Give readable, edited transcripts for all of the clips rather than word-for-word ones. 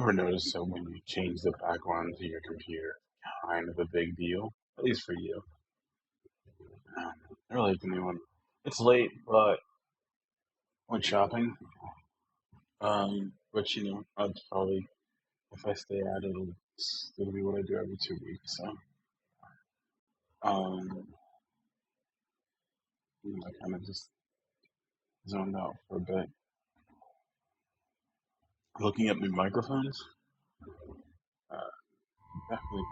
Ever notice that when you change the background to your computer, kind of a big deal, at least for you. I really didn't even. It's late, but went shopping. But I'd probably if I stay at it, it'll be what I do every 2 weeks. So, um, I kind of just zoned out for a bit, looking at my microphones. Uh, Definitely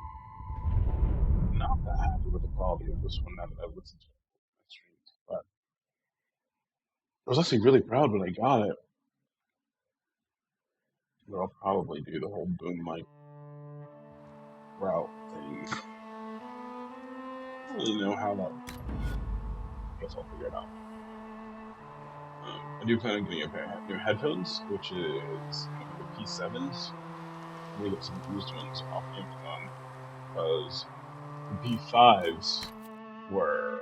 not that happy with the quality of this one now that I've listened to it on streams, but I was actually really proud when I got it. But I'll probably do the whole boom mic route thing. I don't really know how that. I guess I'll figure it out. I do plan on getting a pair of new headphones, which is the P7s. I'm gonna get some used ones off Amazon because the P5s were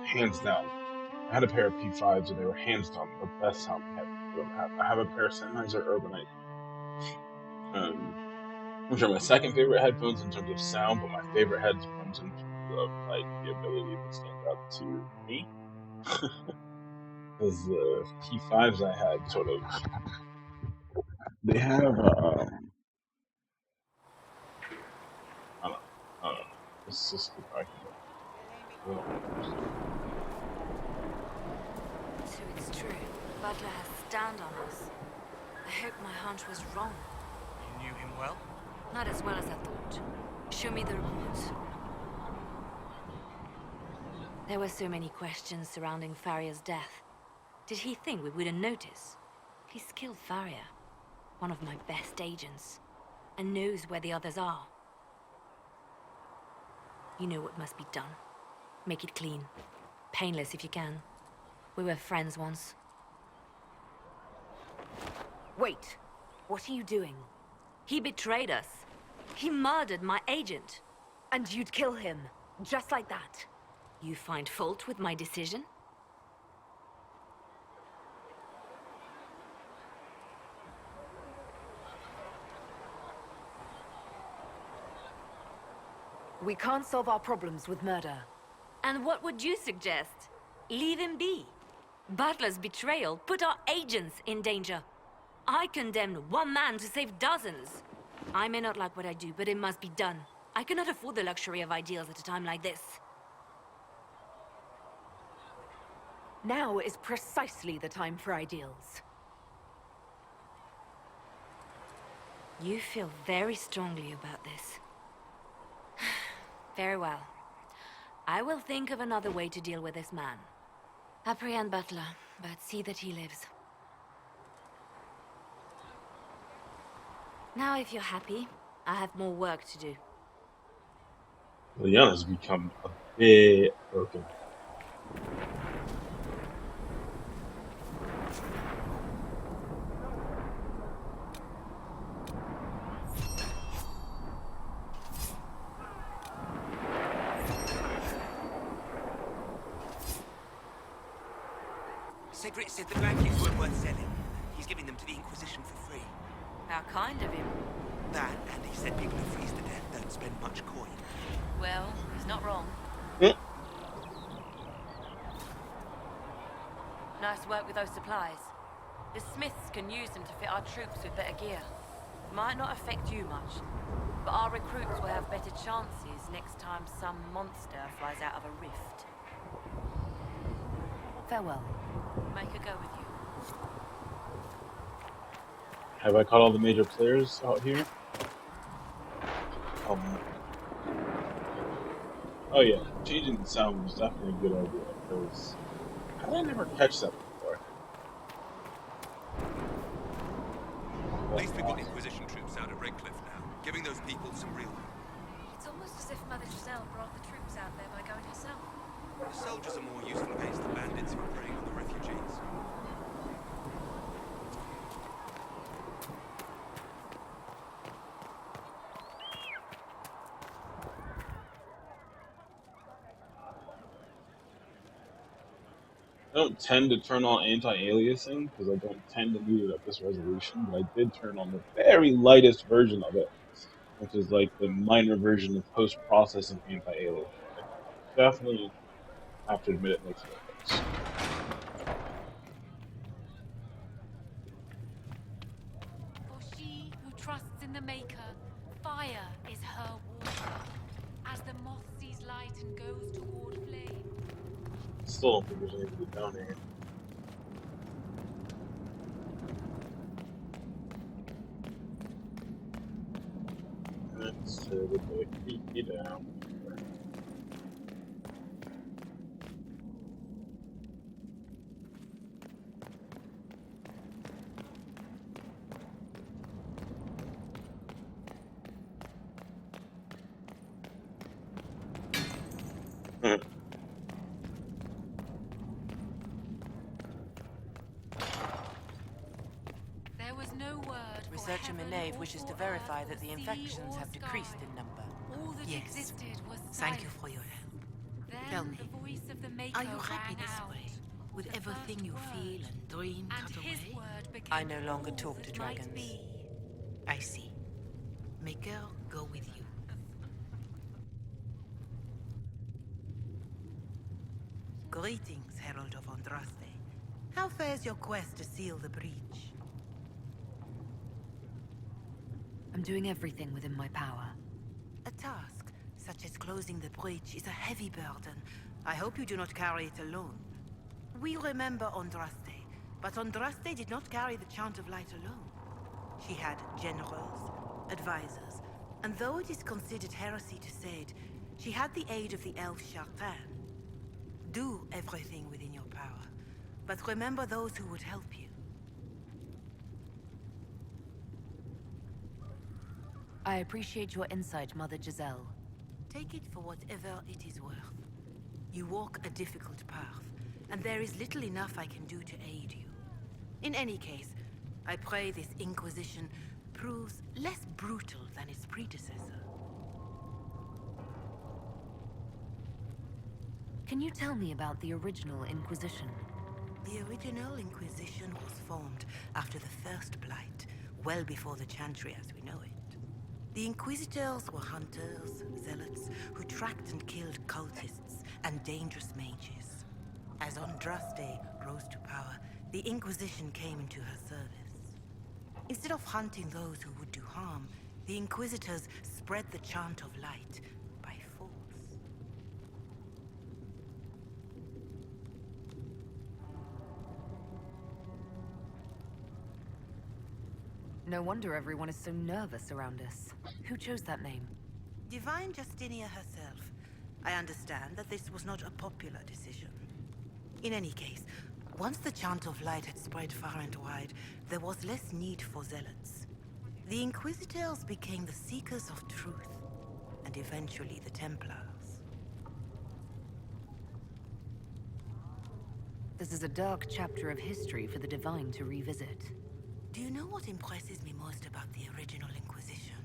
hands down. I had a pair of P5s and they were hands down the best sounding headphones I have. I have a pair of Sennheiser Urbanite, which are my second favorite headphones in terms of sound, but my favorite headphones in terms of like the ability to stand up to me. Because the P5s I had sort of they have I don't know, I don't know. Let's just keep talking about it. So it's true. Butler has stand on us. I hope my hunch was wrong. You knew him well? Not as well as I thought. Show me the report. There were so many questions surrounding Farria's death. Did he think we wouldn't notice? He's killed Farria, one of my best agents, and knows where the others are. You know what must be done. Make it clean. Painless if you can. We were friends once. Wait! What are you doing? He betrayed us. He murdered my agent. And you'd kill him, just like that. You find fault with my decision? We can't solve our problems with murder. And what would you suggest? Leave him be. Butler's betrayal put our agents in danger. I condemned one man to save dozens. I may not like what I do, but it must be done. I cannot afford the luxury of ideals at a time like this. Now is precisely the time for ideals. You feel very strongly about this. Very well. I will think of another way to deal with this man. Apprehend Butler, but see that he lives. Now, if you're happy, I have more work to do. Liana's become a bit broken. Cedric said the blankets weren't worth selling. He's giving them to the Inquisition for free. How kind of him. That, and he said people who freeze to death don't spend much coin. Well, he's not wrong. Nice work with those supplies. The Smiths can use them to fit our troops with better gear. Might not affect you much, but our recruits will have better chances next time some monster flies out of a rift. Farewell. Make a go with you. Have I caught all the major players out here? Oh yeah, changing the sound was definitely a good idea. Because how did I never catch that before? At least we've got Inquisition troops out at Redcliffe now, giving those people some real hope. It's almost as if Mother Giselle brought the troops out there by going herself. The soldiers are more useful against the bandits who are preying on the refugees. I don't tend to turn on anti-aliasing because I don't tend to need it at this resolution, but I did turn on the very lightest version of it, which is like the minor version of post-processing anti-aliasing. It definitely, I have to admit, it makes a difference. For she who trusts in the Maker, fire is her water. As the moth sees light and goes toward flame. Still don't think there's anything to be done here. Let's with the key down. There was no word for Researcher heaven Minave or wishes to for verify earth that or the sea infections or have decreased sky. in number. All that Yes. existed was Thank you silence. for your help. Then Tell me, the voice of the Maker are you happy rang this out. way? With The everything first you feel word. and dream And cut his away? word became I no longer all talk to that might dragons. be. I see. Maker, go with you. Greetings, Herald of Andraste. How fares your quest to seal the breach? I'm doing everything within my power. A task, such as closing the breach, is a heavy burden. I hope you do not carry it alone. We remember Andraste, but Andraste did not carry the Chant of Light alone. She had generals, advisors, and though it is considered heresy to say it, she had the aid of the elf Chartan. Do everything within your power, but remember those who would help you. I appreciate your insight, Mother Giselle. Take it for whatever it is worth. You walk a difficult path, and there is little enough I can do to aid you. In any case, I pray this Inquisition proves less brutal than its predecessor. Can you tell me about the original Inquisition? The original Inquisition was formed after the First Blight, well before the Chantry as we know it. The Inquisitors were hunters, zealots, who tracked and killed cultists and dangerous mages. As Andraste rose to power, the Inquisition came into her service. Instead of hunting those who would do harm, the Inquisitors spread the Chant of Light by force. No wonder everyone is so nervous around us. Who chose that name? Divine Justinia herself. I understand that this was not a popular decision. In any case, once the Chant of Light had spread far and wide, there was less need for zealots. The Inquisitors became the Seekers of Truth, and eventually the Templars. This is a dark chapter of history for the Divine to revisit. Do you know what impresses me most about the original Inquisition?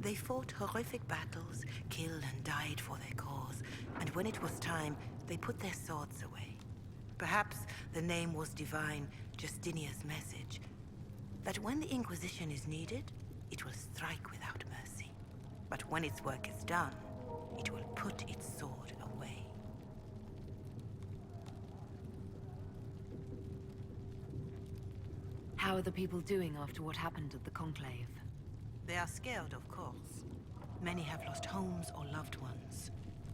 They fought horrific battles, killed and died for their cause, and when it was time, they put their swords away. Perhaps the name was Divine Justinia's message, that when the Inquisition is needed, it will strike without mercy. But when its work is done, it will put its sword away. How are the people doing after what happened at the Conclave? They are scared, of course. Many have lost homes or loved ones.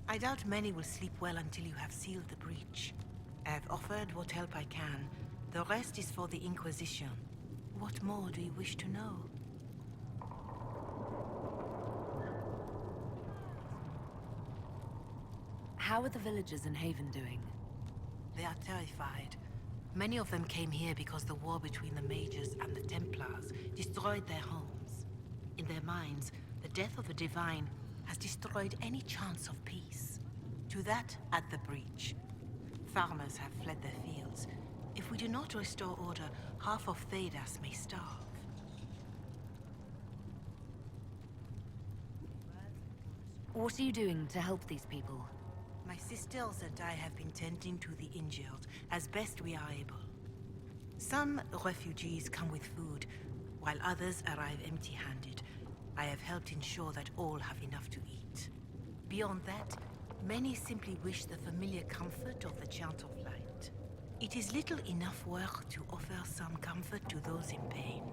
I doubt many will sleep well until you have sealed the breach. I have offered what help I can. The rest is for the Inquisition. What more do you wish to know? How are the villagers in Haven doing? They are terrified. Many of them came here because the war between the Mages and the Templars destroyed their homes. In their minds, the death of the Divine has destroyed any chance of peace. To that, add the breach. Farmers have fled their fields. If we do not restore order, half of Thedas may starve. What are you doing to help these people? My sisters and I have been tending to the injured as best we are able. Some refugees come with food, while others arrive empty-handed. I have helped ensure that all have enough to eat. Beyond that, many simply wish the familiar comfort of the Chant of Light. It is little enough work to offer some comfort to those in pain.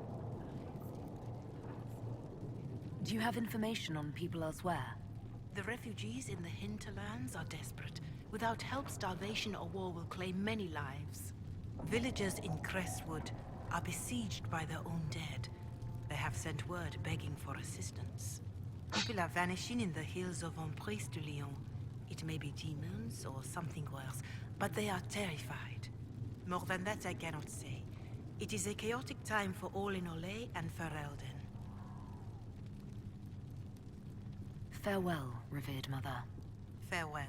Do you have information on people elsewhere? The refugees in the hinterlands are desperate. Without help, starvation or war will claim many lives. Villagers in Crestwood are besieged by their own dead. They have sent word begging for assistance. People are vanishing in the hills of Emprise de Lyon. It may be demons or something worse, but they are terrified. More than that I cannot say. It is a chaotic time for all in Olay and Ferelden. Farewell, revered mother. Farewell.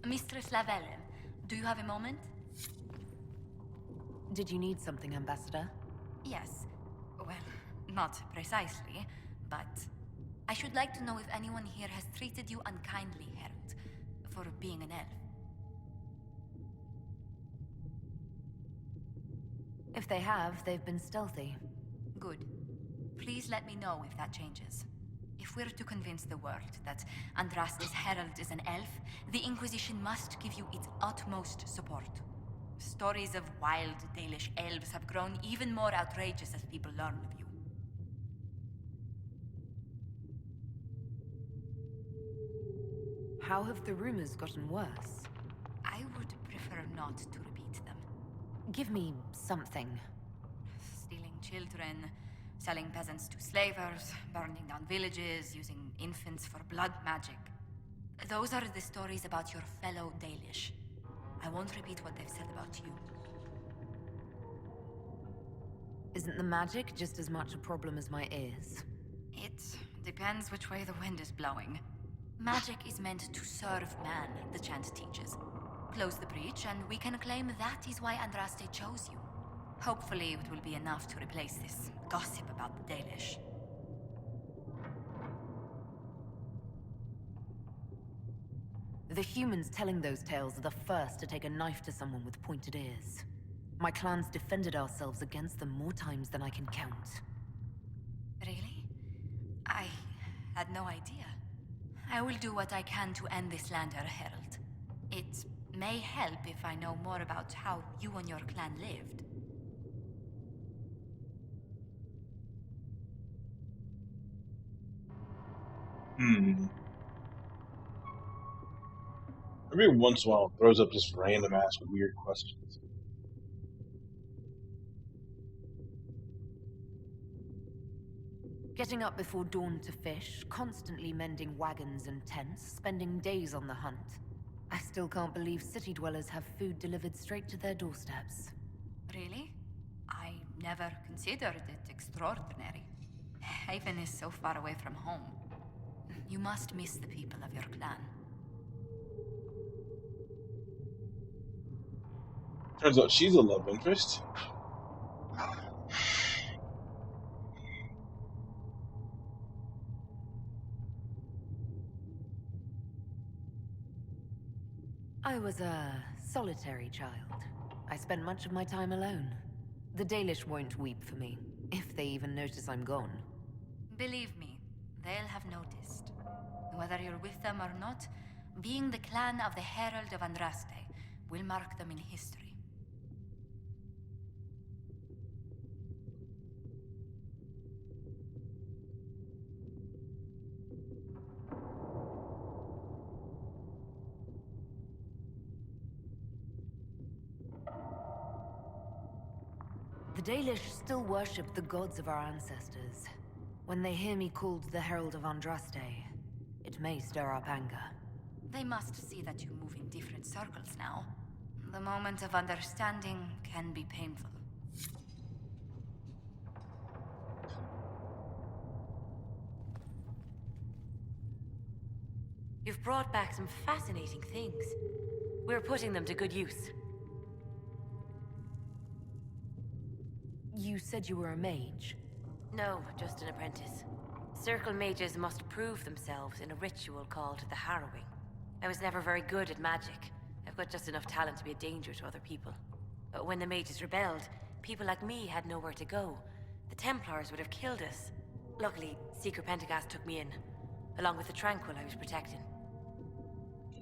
Mistress Lavelle, do you have a moment? Did you need something, Ambassador? Yes. Well, not precisely, but I should like to know if anyone here has treated you unkindly, Herald, for being an elf. If they have, they've been stealthy. Good. Please let me know if that changes. If we're to convince the world that Andraste's herald is an elf, the Inquisition must give you its utmost support. Stories of wild Dalish elves have grown even more outrageous as people learn of you. How have the rumors gotten worse? I would prefer not to repeat them. Give me something. Stealing children, selling peasants to slavers, burning down villages, using infants for blood magic. Those are the stories about your fellow Dalish. I won't repeat what they've said about you. Isn't the magic just as much a problem as my ears? It depends which way the wind is blowing. Magic is meant to serve man, the chant teaches. Close the breach, and we can claim that is why Andraste chose you. Hopefully it will be enough to replace this gossip about the Dalish. The humans telling those tales are the first to take a knife to someone with pointed ears. My clans defended ourselves against them more times than I can count. Really? I had no idea. I will do what I can to end this slander, Herald. It may help if I know more about how you and your clan lived. Every once in a while, it throws up just random ass weird questions. Getting up before dawn to fish, constantly mending wagons and tents, spending days on the hunt. I still can't believe city dwellers have food delivered straight to their doorsteps. Really? I never considered it extraordinary. Haven is so far away from home. You must miss the people of your clan. Turns out she's a love interest. I was a solitary child. I spent much of my time alone. The Dalish won't weep for me, if they even notice I'm gone. Believe me, they'll have noticed. Whether you're with them or not, being the clan of the Herald of Andraste will mark them in history. The Dalish still worship the gods of our ancestors. When they hear me called the Herald of Andraste, it may stir up anger. They must see that you move in different circles now. The moment of understanding can be painful. You've brought back some fascinating things. We're putting them to good use. You said you were a mage. No, just an apprentice. Circle mages must prove themselves in a ritual called the Harrowing. I was never very good at magic. I've got just enough talent to be a danger to other people. But when the mages rebelled, people like me had nowhere to go. The Templars would have killed us. Luckily, Seeker Pentagast took me in, along with the Tranquil I was protecting.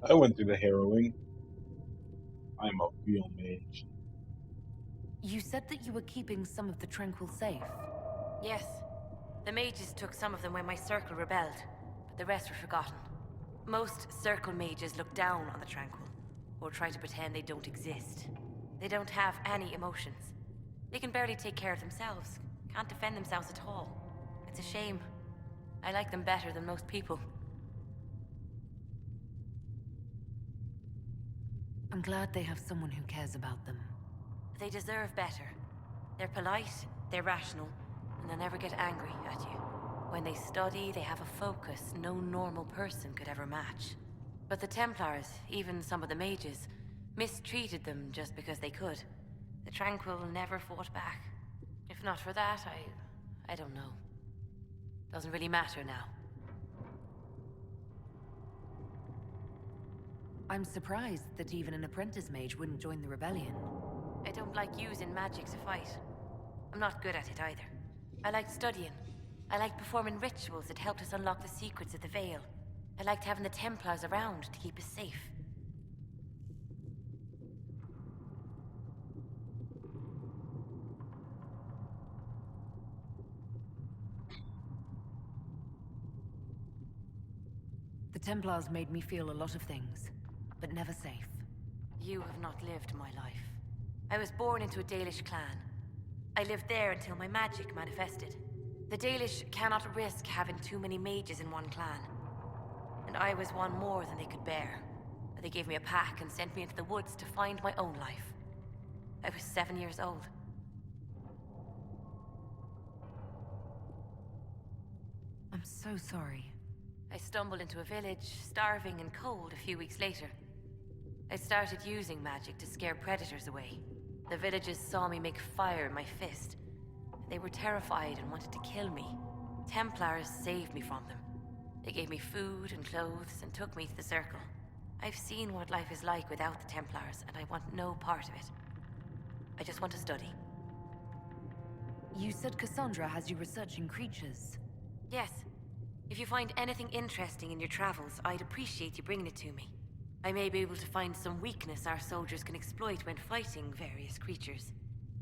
I went through the harrowing. I'm a real mage. You said that you were keeping some of the Tranquil safe. Yes. The mages took some of them when my circle rebelled, but the rest were forgotten. Most circle mages look down on the Tranquil, or try to pretend they don't exist. They don't have any emotions. They can barely take care of themselves, can't defend themselves at all. It's a shame. I like them better than most people. I'm glad they have someone who cares about them. They deserve better. They're polite, they're rational, and they'll never get angry at you. When they study, they have a focus no normal person could ever match. But the Templars, even some of the mages, mistreated them just because they could. The Tranquil never fought back. If not for that, I don't know. Doesn't really matter now. I'm surprised that even an apprentice mage wouldn't join the rebellion. I don't like using magic to fight. I'm not good at it either. I like studying. I liked performing rituals that helped us unlock the secrets of the Veil. I liked having the Templars around to keep us safe. The Templars made me feel a lot of things, but never safe. You have not lived my life. I was born into a Dalish clan. I lived there until my magic manifested. The Dalish cannot risk having too many mages in one clan. And I was one more than they could bear. They gave me a pack and sent me into the woods to find my own life. I was 7 years old. I'm so sorry. I stumbled into a village, starving and cold a few weeks later. I started using magic to scare predators away. The villagers saw me make fire in my fist. They were terrified and wanted to kill me. Templars saved me from them. They gave me food and clothes and took me to the Circle. I've seen what life is like without the Templars, and I want no part of it. I just want to study. You said Cassandra has you researching creatures. Yes. If you find anything interesting in your travels, I'd appreciate you bringing it to me. I may be able to find some weakness our soldiers can exploit when fighting various creatures.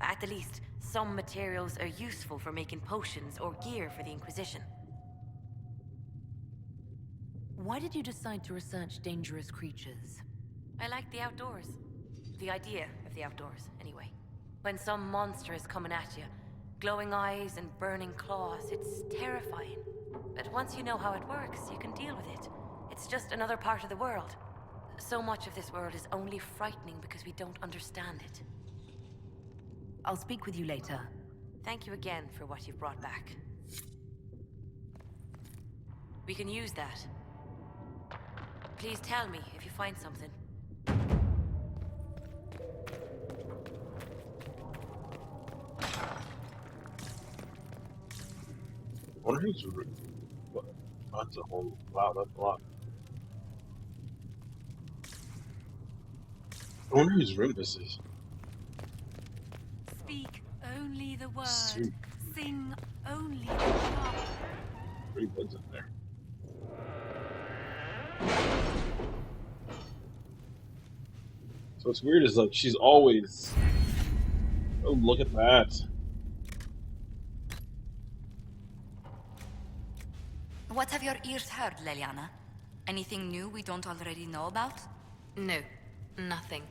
At the least, some materials are useful for making potions or gear for the Inquisition. Why did you decide to research dangerous creatures? I like the outdoors. The idea of the outdoors, anyway. When some monster is coming at you, glowing eyes and burning claws, it's terrifying. But once you know how it works, you can deal with it. It's just another part of the world. So much of this world is only frightening because we don't understand it. I'll speak with you later. Thank you again for what you've brought back. We can use that. Please tell me if you find something. I wonder who's... What? That's a whole... Wow, that's a lot. I wonder whose room this is. Speak only the word. Sweet. Sing only the harp. 3 beds in there. So what's weird is like she's always... Oh, look at that. What have your ears heard, Leliana? Anything new we don't already know about? No, nothing.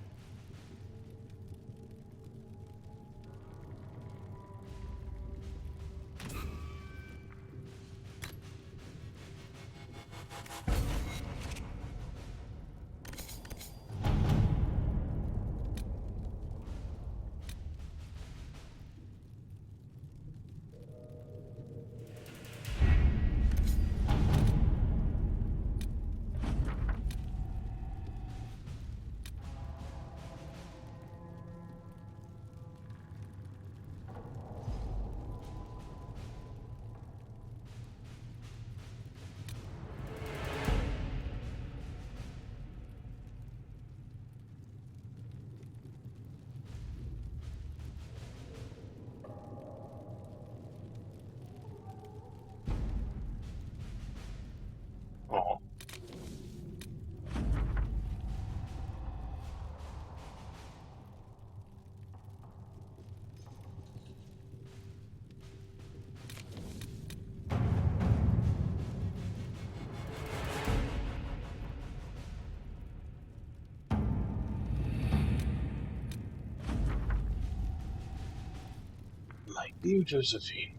Like you, Josephine.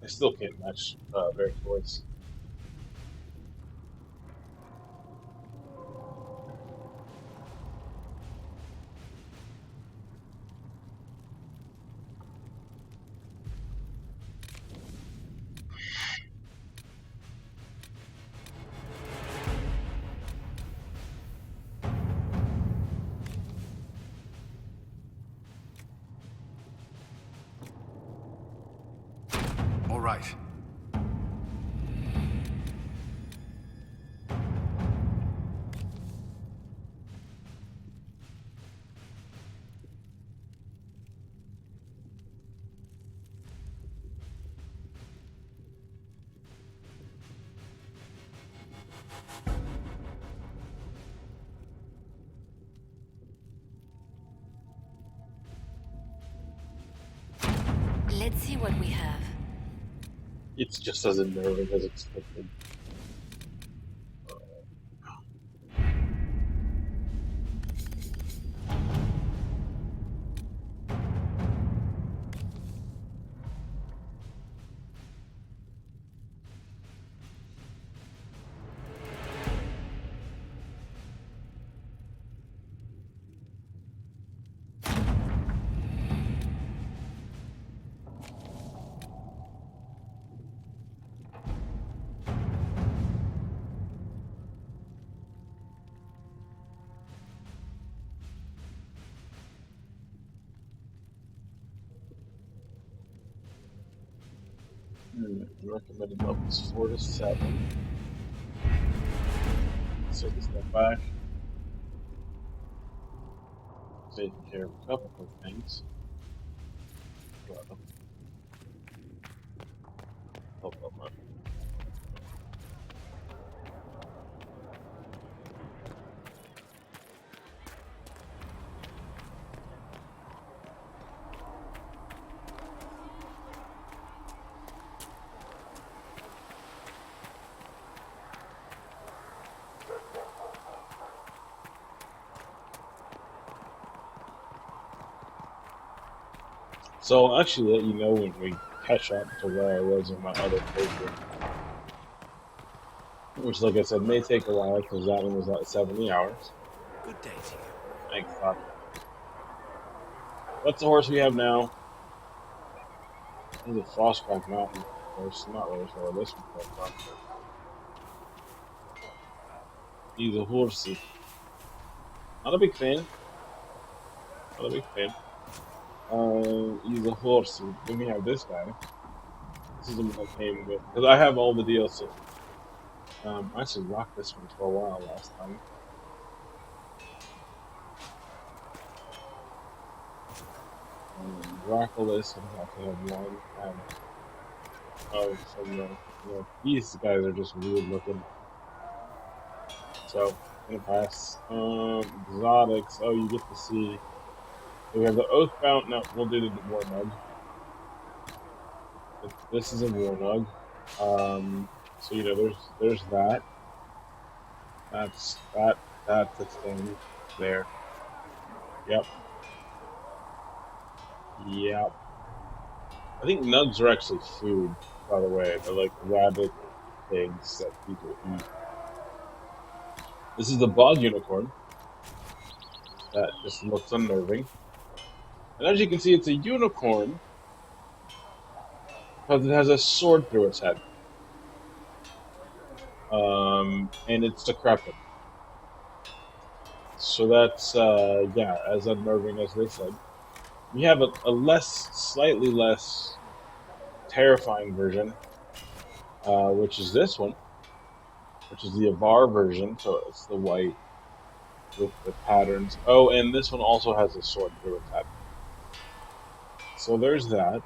I still can't match Barrett's voice. All right. Let's see what we have. It's just as unnerving as expected. Recommended levels 4 to 7. Let's take a step back. Taking care of a couple of things. Well, help out my. So I'll actually let you know when we catch up to where I was in my other playthrough. Which, like I said, may take a while because that one was like 70 hours. Good day to you. Thanks, Doc. What's the horse we have now? This is a Frostcraft Mountain horse. Not really sure where this one comes from. He's a horsey. Not a big fan. Not a big fan. He's a horsey. Then we have this guy. This is the one I came with. Because I have all the DLC. I actually rocked this one for a while last time. Dracula's and have to have one. Oh, some these guys are just weird looking. So, gonna pass. Exotics. Oh, you get to see. We have the Oathbound. No, we'll do the Warnug. This is a Warnug. So there's that. That's the thing there. Yep. Yep. I think nugs are actually food, by the way. They're like rabbit things that people eat. This is the bog unicorn. That just looks unnerving. And as you can see, it's a unicorn because it has a sword through its head. And it's decrepit. So that's, yeah, as unnerving as they said. We have a slightly less terrifying version, which is this one, which is the Avar version, so it's the white with the patterns. Oh, and this one also has a sword through its head. So there's that.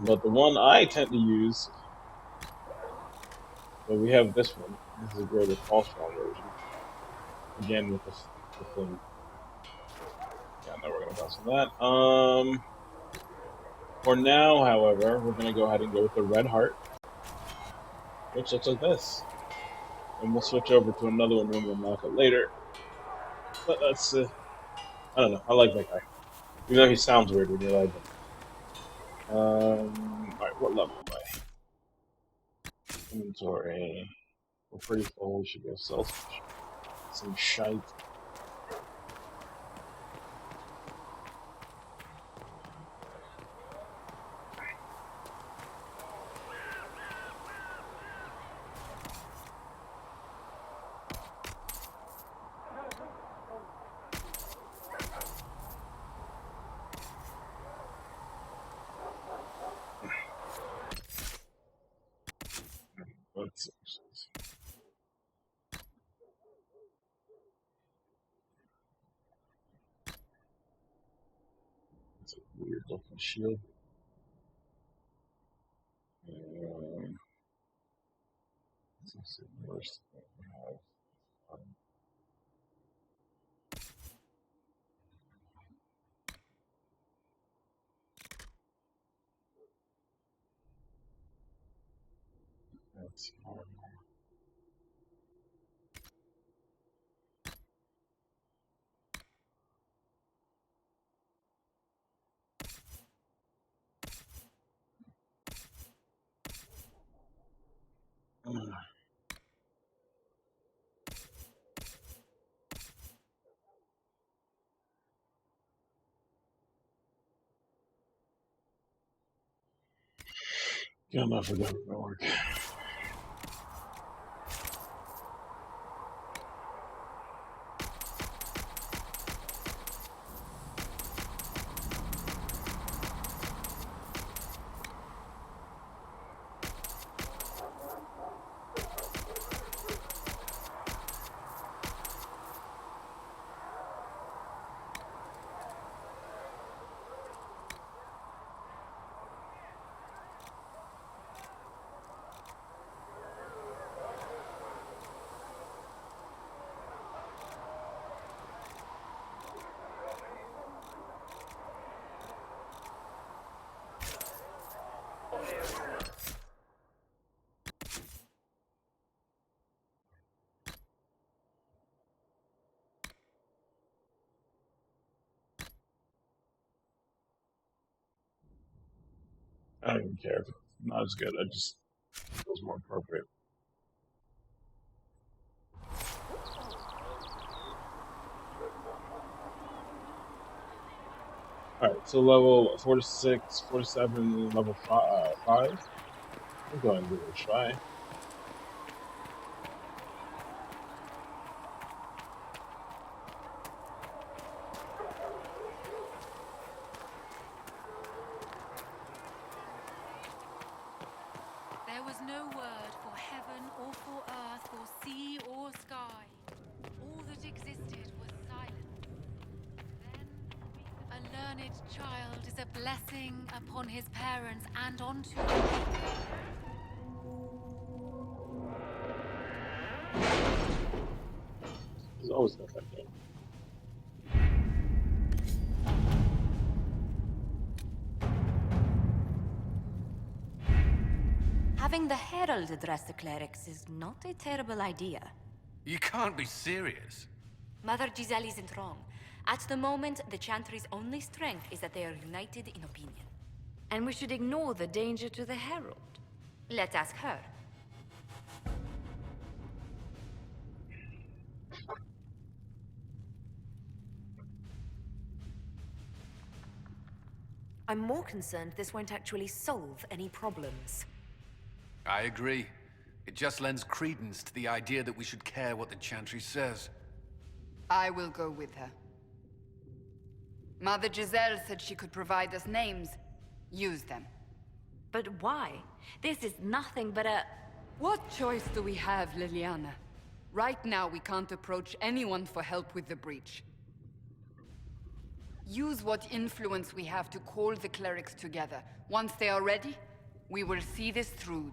But the one I tend to use, well, we have this one. This is a greater pulse-round version. Again, with the thing. Yeah, no, we're going to pass on that. For now, however, we're going to go ahead and go with the Red Heart, which looks like this. And we'll switch over to another one when we unlock it later. But that's, I don't know, I like that guy. You know he sounds weird when you like him. Alright, what level am I? Inventory. We're pretty full, we should go sell some shite. Let's see. It's a weird looking shield. Let's see, where's the thing we have? That's hard. Yeah, I forgot it gonna work. I don't even care if it's not as good. I just it feels more appropriate. Alright, so level 46, 47, level 5. I'm going to give it a try. There was no word for heaven or for earth, for sea or sky. All that existed was silence. Then a learned child is a blessing upon his parents and onto them. There's always got that game. Having the Herald address the clerics is not a terrible idea. You can't be serious. Mother Giselle isn't wrong. At the moment, the Chantry's only strength is that they are united in opinion. And we should ignore the danger to the Herald. Let's ask her. I'm more concerned this won't actually solve any problems. I agree. It just lends credence to the idea that we should care what the Chantry says. I will go with her. Mother Giselle said she could provide us names. Use them. But why? This is nothing but a... What choice do we have, Liliana? Right now, we can't approach anyone for help with the breach. Use what influence we have to call the clerics together. Once they are ready, we will see this through.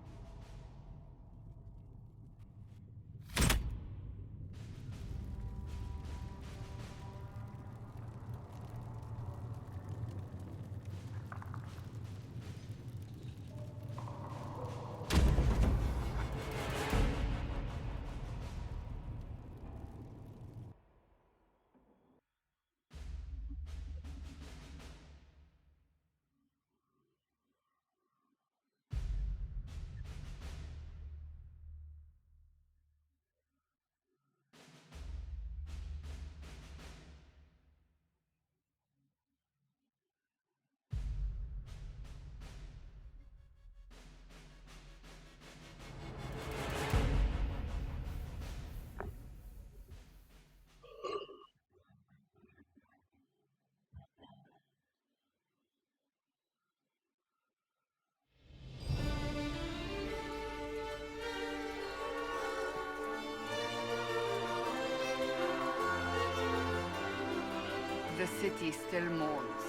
city still mourns.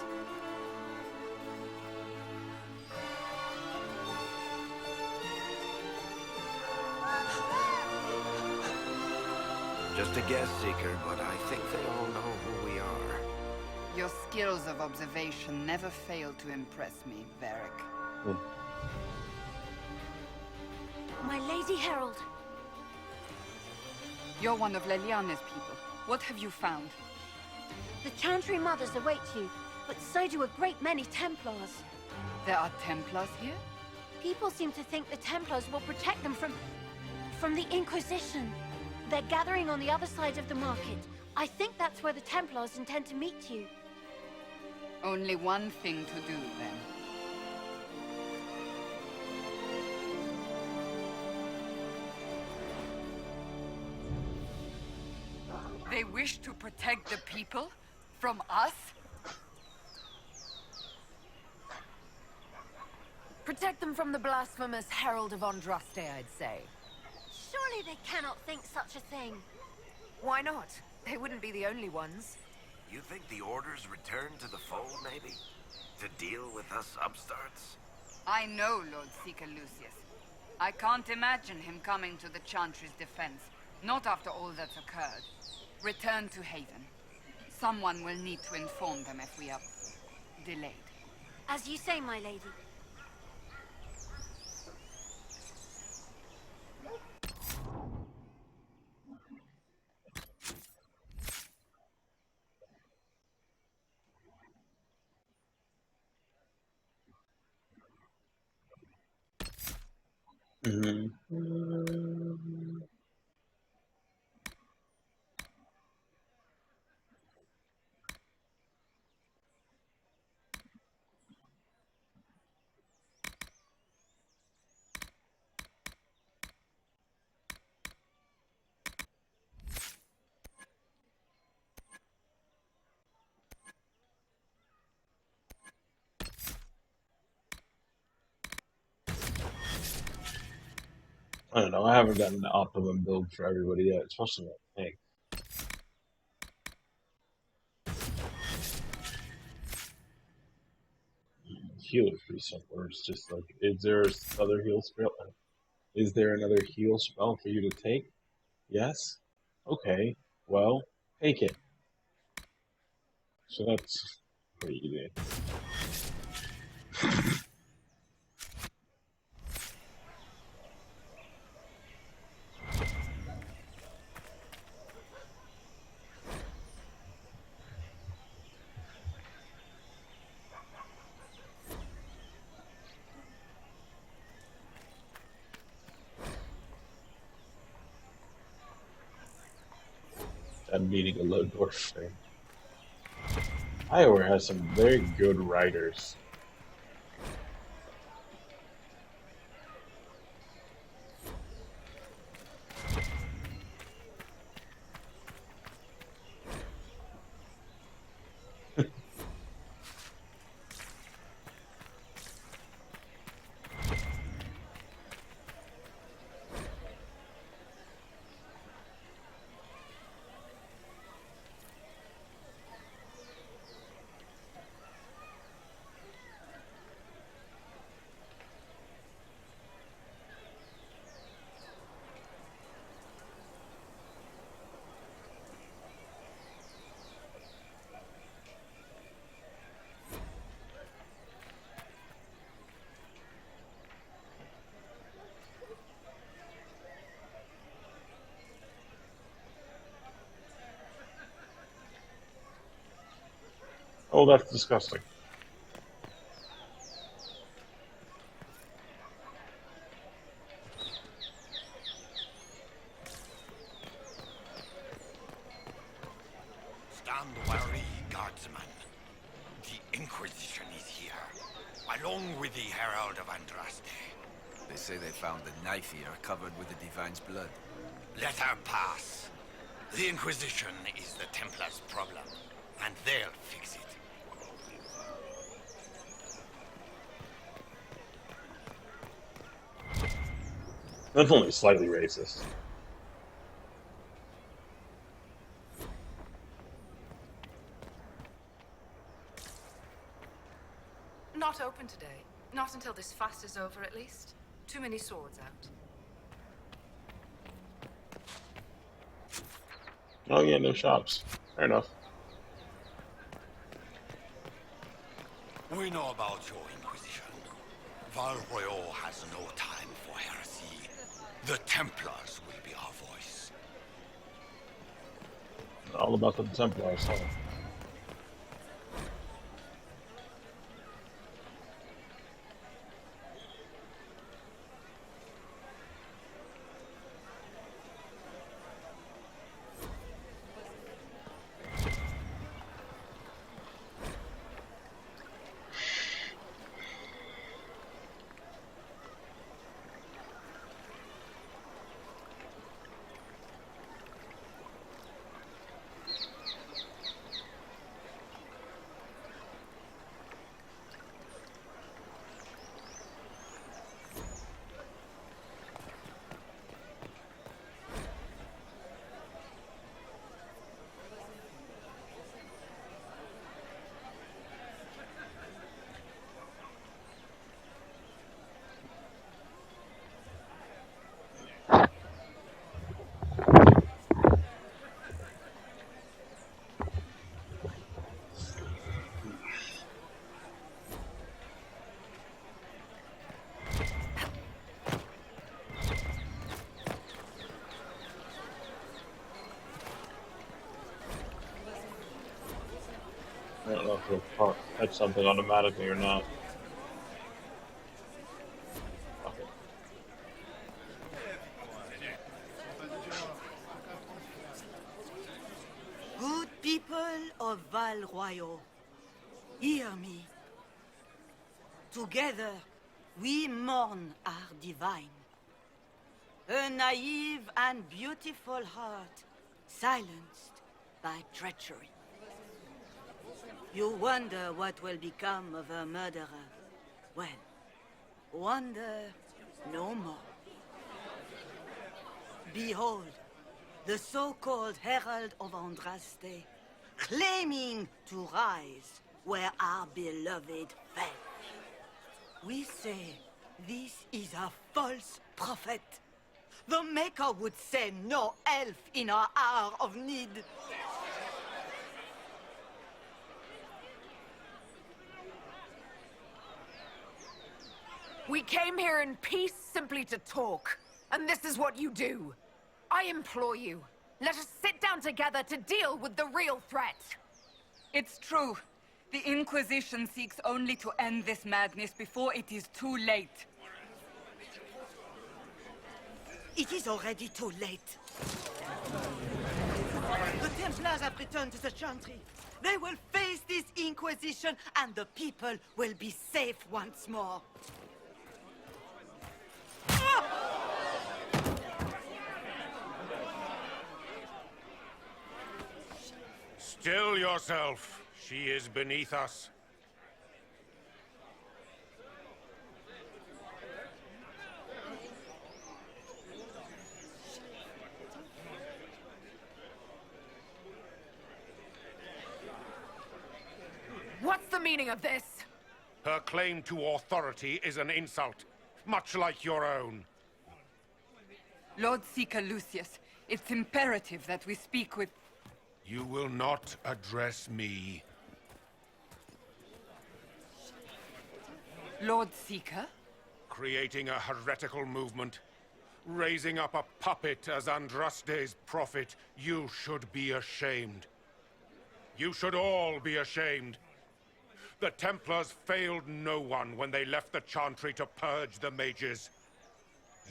Just a guest seeker, but I think they all know who we are. Your skills of observation never fail to impress me, Varric. My Lady Herald. You're one of Leliana's people. What have you found? The Chantry Mothers await you, but so do a great many Templars. There are Templars here? People seem to think the Templars will protect them from the Inquisition. They're gathering on the other side of the market. I think that's where the Templars intend to meet you. Only one thing to do, then. They wish to protect the people? From us? Protect them from the blasphemous Herald of Andraste, I'd say. Surely they cannot think such a thing. Why not? They wouldn't be the only ones. You think the Order's return to the fold, maybe? To deal with us upstarts? I know Lord Seeker Lucius. I can't imagine him coming to the Chantry's defense. Not after all that's occurred. Return to Haven. Someone will need to inform them if we are delayed. As you say, my lady. I don't know, I haven't gotten the optimum build for everybody yet, especially that tank. Heal is pretty simple. It's just like, is there another heal spell? Is there another heal spell for you to take? Yes? Okay, well, take it. So that's pretty easy. I'm meeting a low dwarf thing. Iowa has some very good writers. Oh, that's disgusting. Stand wary, guardsman. The Inquisition is here, along with the Herald of Andraste. They say they found the knife here covered with the Divine's blood. Let her pass. The Inquisition is the Templars' problem, and they'll fix it. That's only slightly racist. Not open today. Not until this fast is over, at least. Too many swords out. Oh yeah, no shops. Fair enough. We know about your Inquisition. Val Royeaux has no time for heresy. The Templars will be our voice. All about the Templars, huh? I don't know if you'll catch something automatically or not. Okay. Good people of Val Royeaux, hear me. Together, we mourn our divine. A naive and beautiful heart, silenced by treachery. You wonder what will become of a murderer. Well, wonder no more. Behold, the so-called Herald of Andraste, claiming to rise where our beloved fell. We say this is a false prophet. The Maker would send no elf in our hour of need. We came here in peace simply to talk, and this is what you do. I implore you, let us sit down together to deal with the real threat. It's true. The Inquisition seeks only to end this madness before it is too late. It is already too late. The Templars have returned to the Chantry. They will face this Inquisition, and the people will be safe once more. Still yourself. She is beneath us. What's the meaning of this? Her claim to authority is an insult, much like your own. Lord Seeker Lucius, it's imperative that we speak with... You will not address me. Lord Seeker? Creating a heretical movement, raising up a puppet as Andraste's prophet, you should be ashamed. You should all be ashamed. The Templars failed no one when they left the Chantry to purge the mages.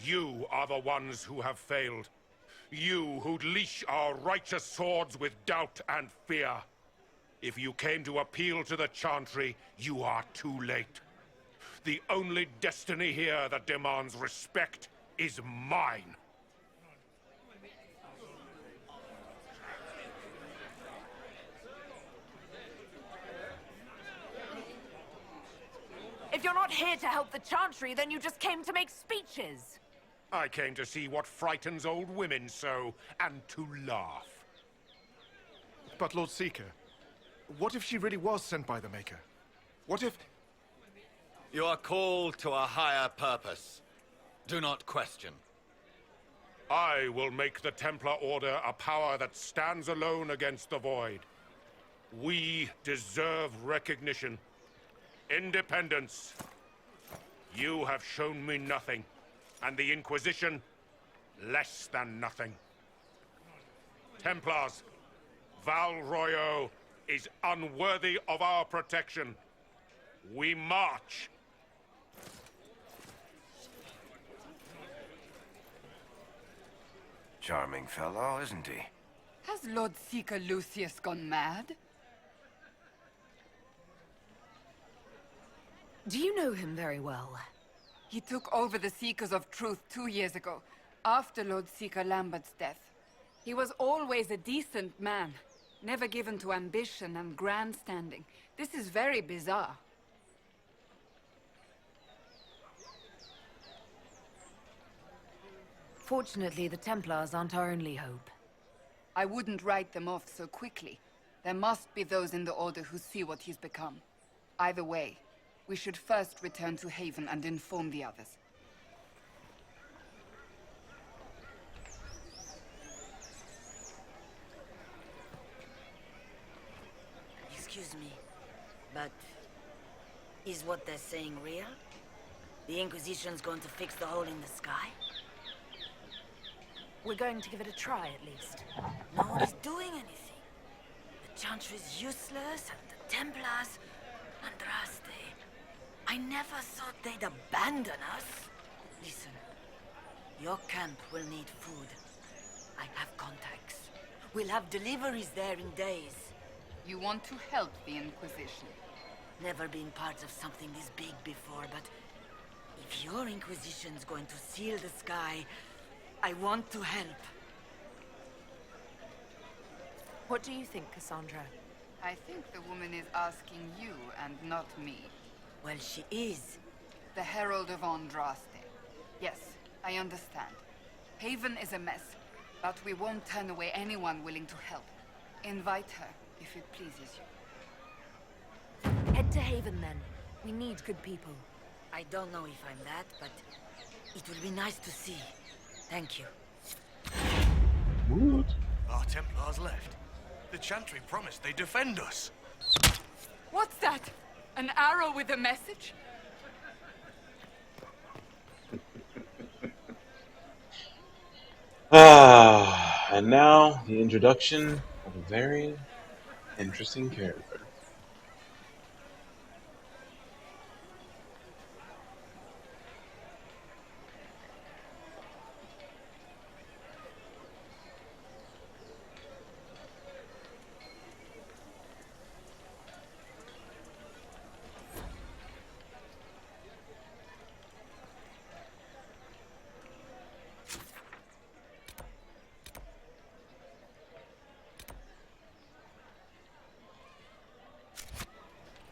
You are the ones who have failed. You who'd leash our righteous swords with doubt and fear. If you came to appeal to the Chantry, you are too late. The only destiny here that demands respect is mine. If you're not here to help the Chantry, then you just came to make speeches. I came to see what frightens old women so, and to laugh. But Lord Seeker, what if she really was sent by the Maker? What if... You are called to a higher purpose. Do not question. I will make the Templar Order a power that stands alone against the Void. We deserve recognition. Independence. You have shown me nothing, and the Inquisition, less than nothing. Templars, Val Royeaux is unworthy of our protection. We march. Charming fellow, isn't he? Has Lord Seeker Lucius gone mad? Do you know him very well? He took over the Seekers of Truth 2 years ago, after Lord Seeker Lambert's death. He was always a decent man, never given to ambition and grandstanding. This is very bizarre. Fortunately, the Templars aren't our only hope. I wouldn't write them off so quickly. There must be those in the Order who see what he's become. Either way, we should first return to Haven and inform the others. Excuse me, but is what they're saying real? The Inquisition's going to fix the hole in the sky? We're going to give it a try, at least. No one is doing anything. The Chantry's useless, and the Templars... Andraste... I never thought they'd abandon us. Listen, your camp will need food. I have contacts. We'll have deliveries there in days. You want to help the Inquisition? Never been part of something this big before, but... if your Inquisition's going to seal the sky, I want to help. What do you think, Cassandra? I think the woman is asking you and not me. Well, she is. The Herald of Andraste. Yes, I understand. Haven is a mess, but we won't turn away anyone willing to help. Invite her, if it pleases you. Head to Haven, then. We need good people. I don't know if I'm that, but it will be nice to see. Thank you. What? Our Templars left. The Chantry promised they'd defend us. What's that? An arrow with a message? And now the introduction of a very interesting character.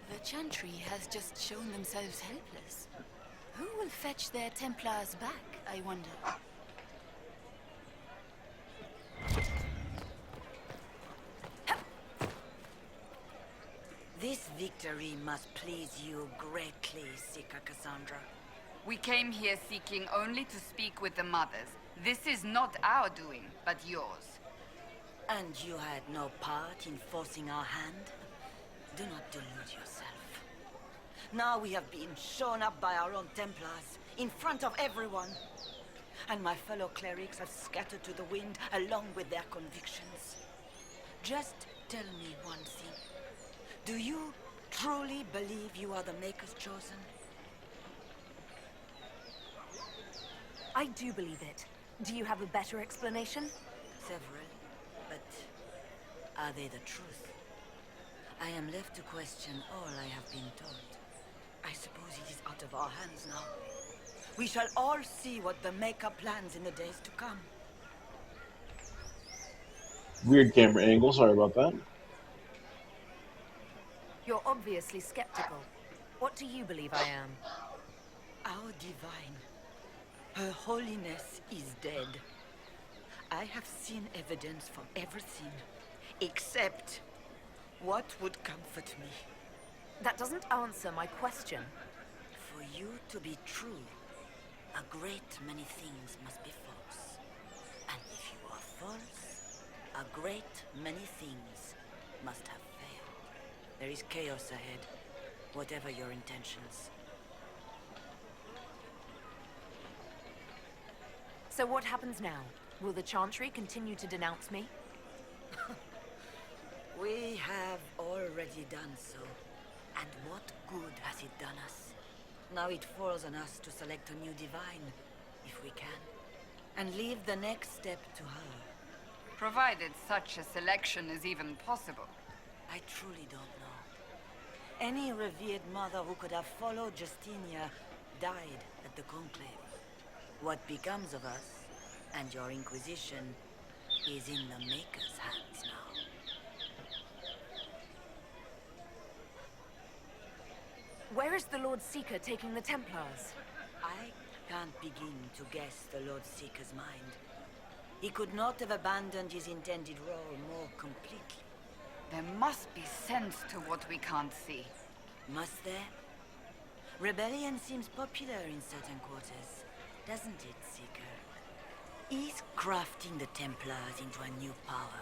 The Chantry has just shown themselves helpless. Who will fetch their Templars back, I wonder? This victory must please you greatly, Seeker Cassandra. We came here seeking only to speak with the mothers. This is not our doing, but yours. And you had no part in forcing our hand? Do not delude yourself. Now we have been shown up by our own Templars, in front of everyone. And my fellow clerics have scattered to the wind along with their convictions. Just tell me one thing. Do you truly believe you are the Maker's chosen? I do believe it. Do you have a better explanation? Several, but are they the truth? I am left to question all I have been told. I suppose it is out of our hands now. We shall all see what the Maker plans in the days to come. Weird camera angle, sorry about that. You're obviously skeptical. What do you believe I am? Our divine, Her Holiness is dead. I have seen evidence from everything, except what would comfort me. That doesn't answer my question. For you to be true, a great many things must be false. And if you are false, a great many things must have failed. There is chaos ahead, whatever your intentions. So what happens now? Will the Chantry continue to denounce me? We have already done so. And what good has it done us? Now it falls on us to select a new divine, if we can, and leave the next step to her. Provided such a selection is even possible. I truly don't know. Any revered mother who could have followed Justinia died at the Conclave. What becomes of us, and your Inquisition, is in the Maker's hands now. Where is the Lord Seeker taking the Templars? I can't begin to guess the Lord Seeker's mind. He could not have abandoned his intended role more completely. There must be sense to what we can't see. Must there? Rebellion seems popular in certain quarters, doesn't it, Seeker? Is crafting the Templars into a new power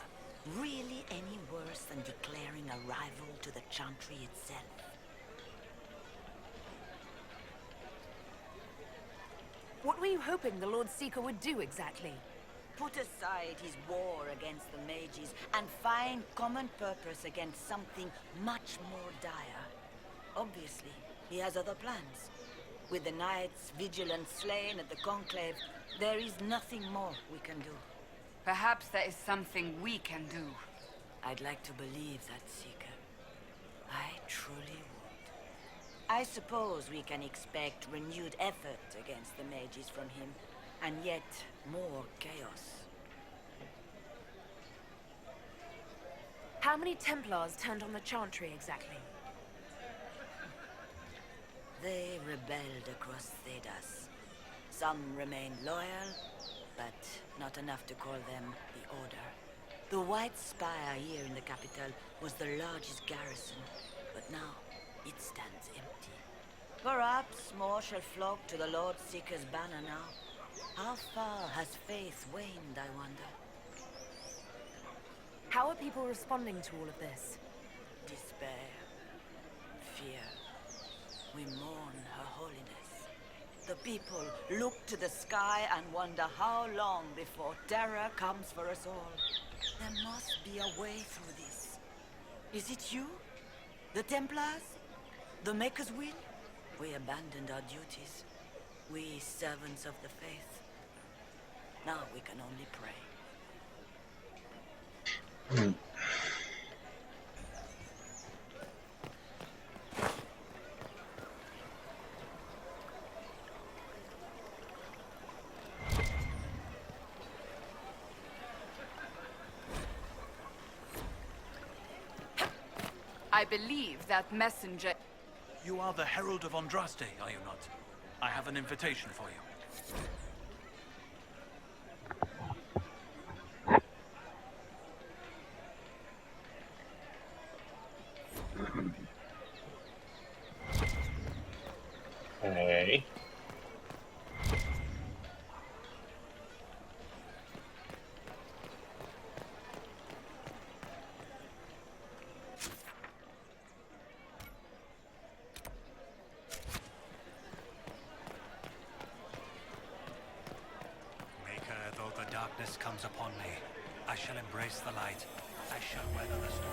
really any worse than declaring a rival to the Chantry itself? What were you hoping the Lord Seeker would do exactly? Put aside his war against the mages and find common purpose against something much more dire. Obviously, he has other plans. With the knights vigilant slain at the Conclave, there is nothing more we can do. Perhaps there is something we can do. I'd like to believe that, Seeker. I truly would. I suppose we can expect renewed effort against the mages from him, and yet more chaos. How many Templars turned on the Chantry exactly? They rebelled across Thedas. Some remained loyal, but not enough to call them the Order. The White Spire here in the capital was the largest garrison, but now it stands empty. Perhaps more shall flock to the Lord Seeker's banner now. How far has faith waned, I wonder? How are people responding to all of this? Despair. Fear. We mourn Her Holiness. The people look to the sky and wonder how long before terror comes for us all. There must be a way through this. Is it you? The Templars? The Maker's will? We abandoned our duties. We servants of the faith. Now we can only pray. I believe that messenger... You are the Herald of Andraste, are you not? I have an invitation for you. Hey. Darkness comes upon me. I shall embrace the light. I shall weather the storm.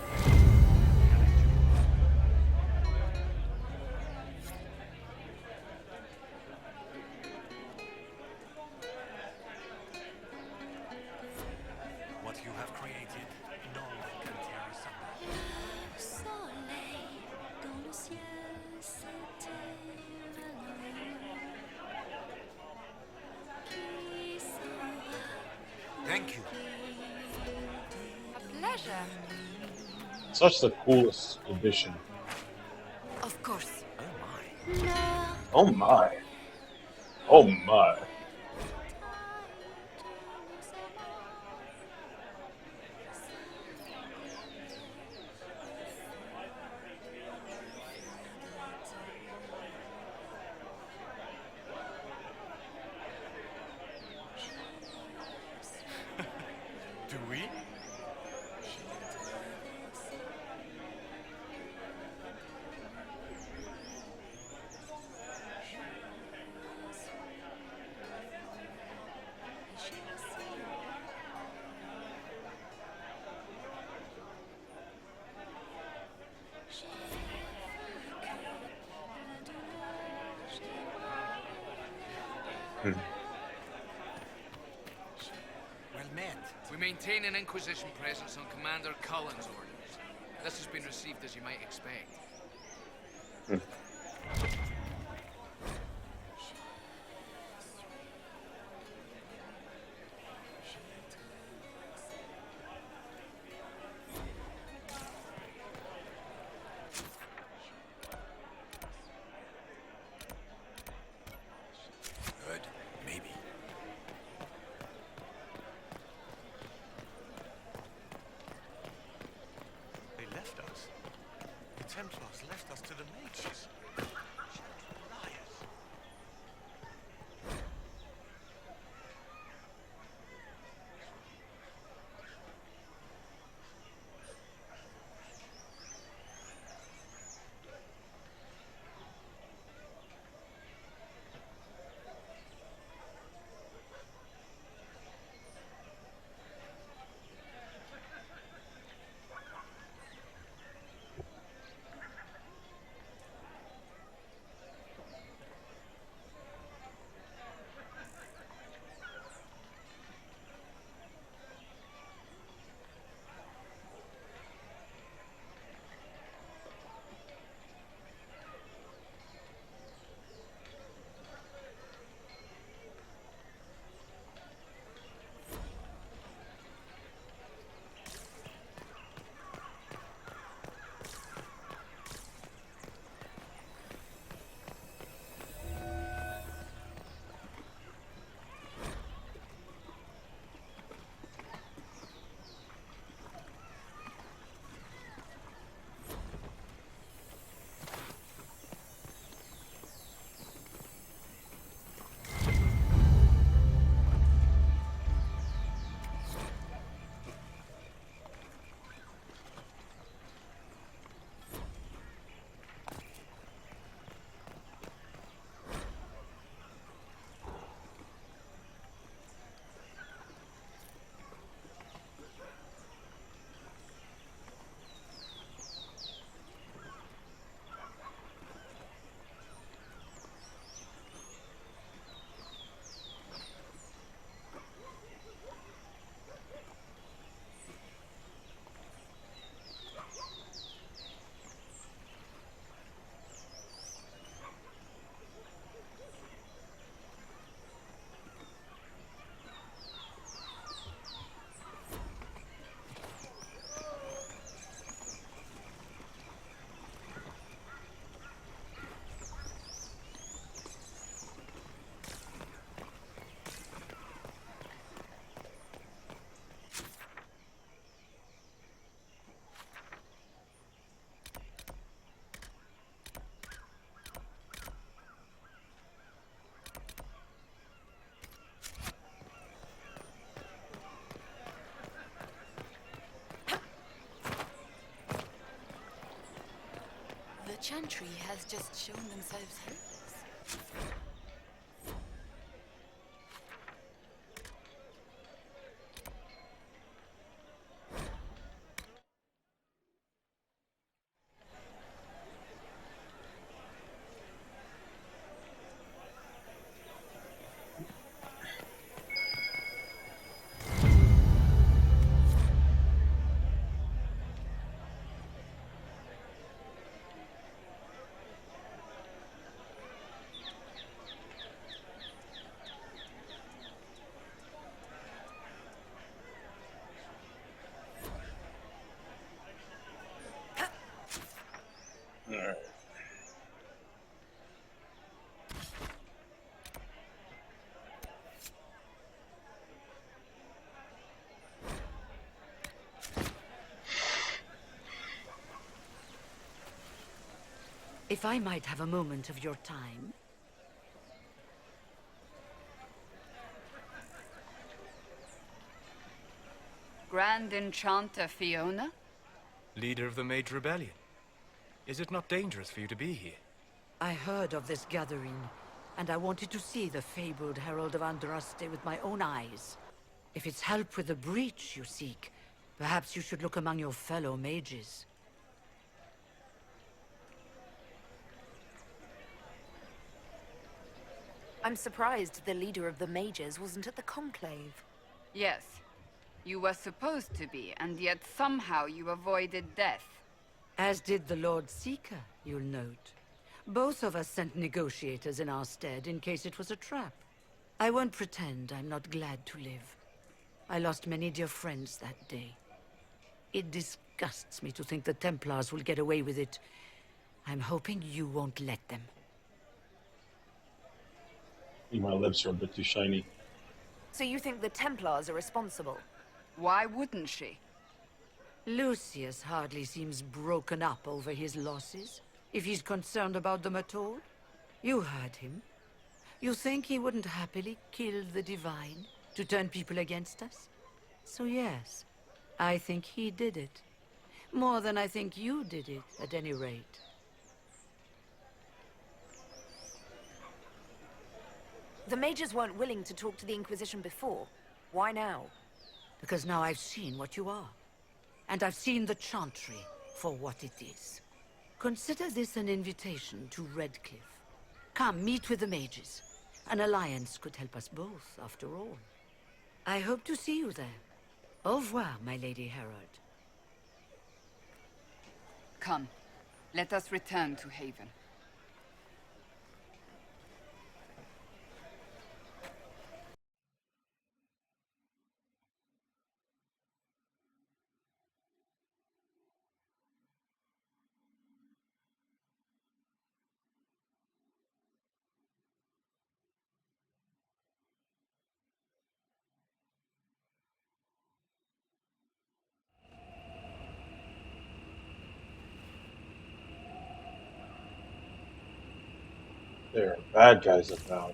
What you have created, no one can tear asunder. Thank you. A pleasure. Such the coolest edition. Of course. Oh my. Oh my. Hmm. Well met. We maintain an Inquisition presence on Commander Cullen's orders. This has been received as you might expect. Good. Maybe. They left us. The Templars left us to the mages. Liars. The Chantry has just shown themselves hopeless. Alright. If I might have a moment of your time. Grand Enchanter Fiona? Leader of the Mage Rebellion. Is it not dangerous for you to be here? I heard of this gathering, and I wanted to see the fabled Herald of Andraste with my own eyes. If it's help with the breach you seek, perhaps you should look among your fellow mages. I'm surprised the leader of the mages wasn't at the conclave. Yes. You were supposed to be, and yet somehow you avoided death. As did the Lord Seeker, you'll note. Both of us sent negotiators in our stead in case it was a trap. I won't pretend I'm not glad to live. I lost many dear friends that day. It disgusts me to think the Templars will get away with it. I'm hoping you won't let them. My lips are a bit too shiny. So you think the Templars are responsible? Why wouldn't she? Lucius hardly seems broken up over his losses, if he's concerned about them at all. You heard him. You think he wouldn't happily kill the Divine to turn people against us? So yes, I think he did it. More than I think you did it, at any rate. The mages weren't willing to talk to the Inquisition before. Why now? Because now I've seen what you are. And I've seen the Chantry for what it is. Consider this an invitation to Redcliffe. Come, meet with the mages. An alliance could help us both, after all. I hope to see you there. Au revoir, my Lady Herald. Come, let us return to Haven. There are bad guys about.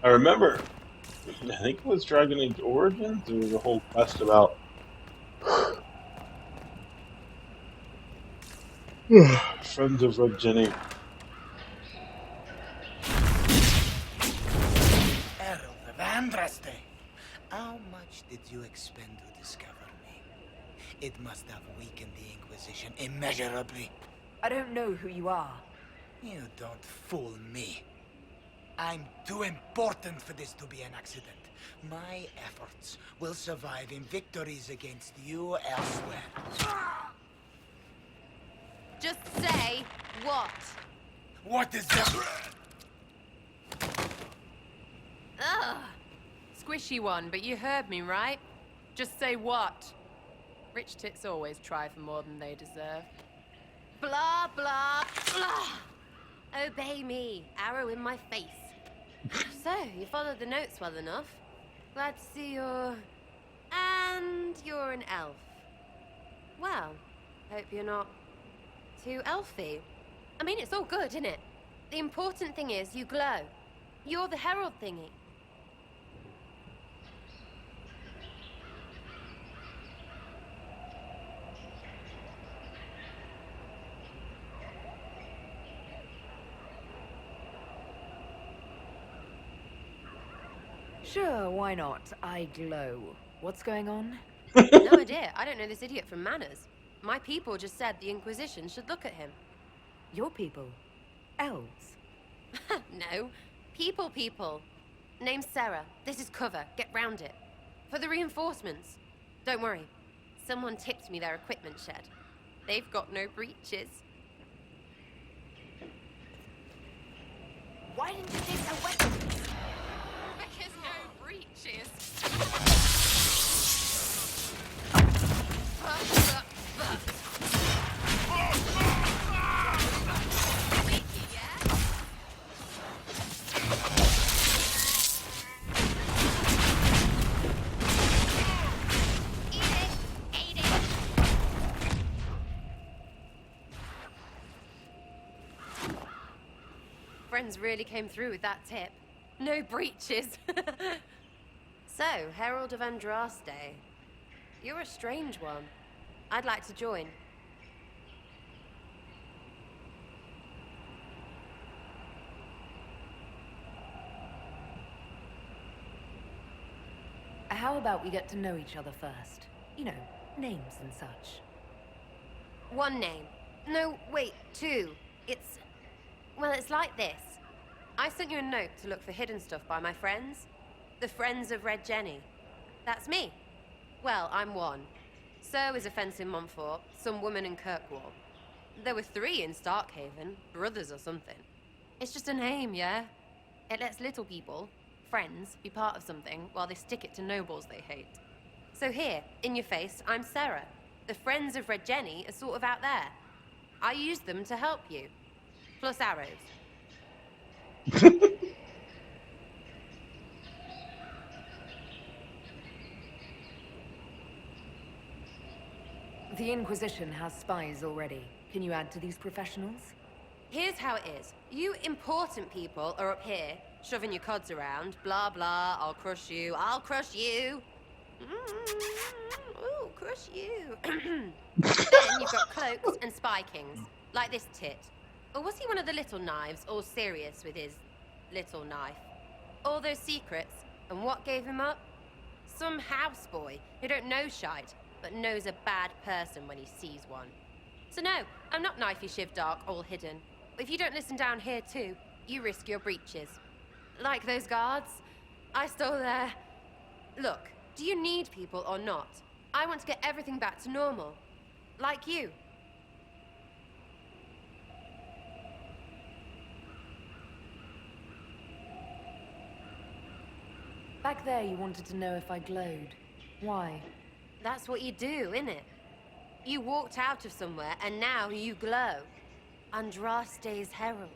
I remember, I think it was Dragon Age Origins, there was a whole quest about Friends of Red Jenny. Herald of Andraste, how much did you expend to discover me? It must have weakened the Inquisition immeasurably. I don't know who you are. You don't fool me. I'm too important for this to be an accident. My efforts will survive in victories against you elsewhere. Just say what? What is that? Ugh. Squishy one, but you heard me, right? Just say what? Rich tits always try for more than they deserve. Blah, blah, blah. Obey me. Arrow in my face. So, you followed the notes well enough. Glad to see you're... And you're an elf. Well, hope you're not too elfy. I mean, it's all good, isn't it? The important thing is you glow. You're the herald thingy. Sure, why not? I glow. What's going on? No idea. I don't know this idiot from Manners. My people just said the Inquisition should look at him. Your people? Elves? No. People. Name's Sarah. This is cover. Get round it. For the reinforcements. Don't worry. Someone tipped me their equipment shed. They've got no breaches. Why didn't you take the weapons? Because no breaches. friends really came through with that tip. No breaches. So, Herald of Andraste. You're a strange one. I'd like to join. How about we get to know each other first? You know, names and such. One name. No, wait, two. Well, it's like this. I sent you a note to look for hidden stuff by my friends. The Friends of Red Jenny. That's me. Well, I'm one. So is a fence in Montfort, some woman in Kirkwall. There were 3 in Starkhaven, brothers or something. It's just a name, yeah? It lets little people, friends, be part of something while they stick it to nobles they hate. So here, in your face, I'm Sarah. The Friends of Red Jenny are sort of out there. I use them to help you. Plus arrows. The Inquisition has spies already. Can you add to these professionals? Here's how it is. You important people are up here, shoving your cods around. Blah, blah, I'll crush you, Ooh, crush you. Then you've got cloaks and spy kings, like this tit. Or was he one of the little knives, all serious with his little knife? All those secrets, and what gave him up? Some houseboy who don't know shite, but knows a bad person when he sees one. So no, I'm not knifey shiv dark, all hidden. If you don't listen down here too, you risk your breeches. Like those guards, I stole their... Look, do you need people or not? I want to get everything back to normal. Like you. Back there you wanted to know if I glowed. Why? That's what you do, innit? You walked out of somewhere and now you glow. Andraste's herald.